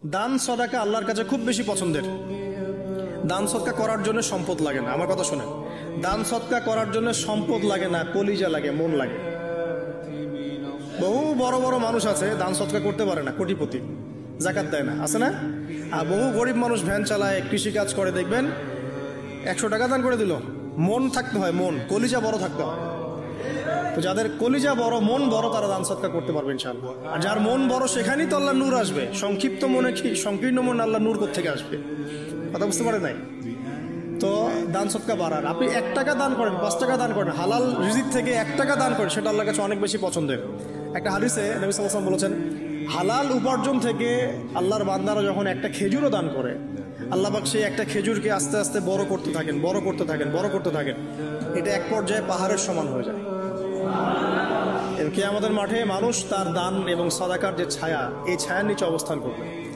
দান সদকা আল্লাহর কাছে খুব বেশি পছন্দের। দান সদকা করার জন্য সম্পদ লাগে না, আমার কথা শোনেন। দান সদকা করার জন্য সম্পদ লাগে না, কলিজা লাগে, মন লাগে। বহু বড় বড় মানুষ আছে দান সদকা করতে পারে না, কোটিপতি, জাকাত দেয় না, আছে না? আর বহু গরিব মানুষ ভ্যান চালায়, কৃষিকাজ করে, দেখবেন 100 টাকা দান করে দিল। মন থাকতে হয়, মন, কলিজা বড় থাকতে হয়। তো যাদের কলিজা বড়, মন বড়, তারা দান সদকা করতে পারবে ইনশাআল্লাহ। আর যার মন বড়, সেখানেই তো আল্লাহ নূর আসবে। সংক্ষিপ্ত মনে কি, সংকীর্ণ মন আল্লাহ নূর কোত্থেকে আসবে? কথা বুঝতে পারে নাই? তো দান সদকা বাড়ান। আপনি 1 টাকা দান করেন, 5 টাকা দান করেন, হালাল রিজিক থেকে 1 টাকা দান করেন, সেটা আল্লাহর কাছে অনেক বেশি পছন্দের। একটা হাদিসে নবী সাল্লাল্লাহু আলাইহি ওয়াসাল্লাম বলেছেন, হালাল উপার্জন থেকে আল্লাহর বান্দারা যখন একটা খেজুরও দান করে, আল্লাহ পাক সেই একটা খেজুরকে আস্তে আস্তে বড় করতে থাকেন, বড় করতে থাকেন, বড় করতে থাকেন। এটা এক পর্যায়ে পাহাড়ের সমান হয়ে যায়। কিয়ামতের মাঠে মানুষ তার দান এবং সাদাকার যে ছায়া, এই ছায়ার নিচে অবস্থান করবে।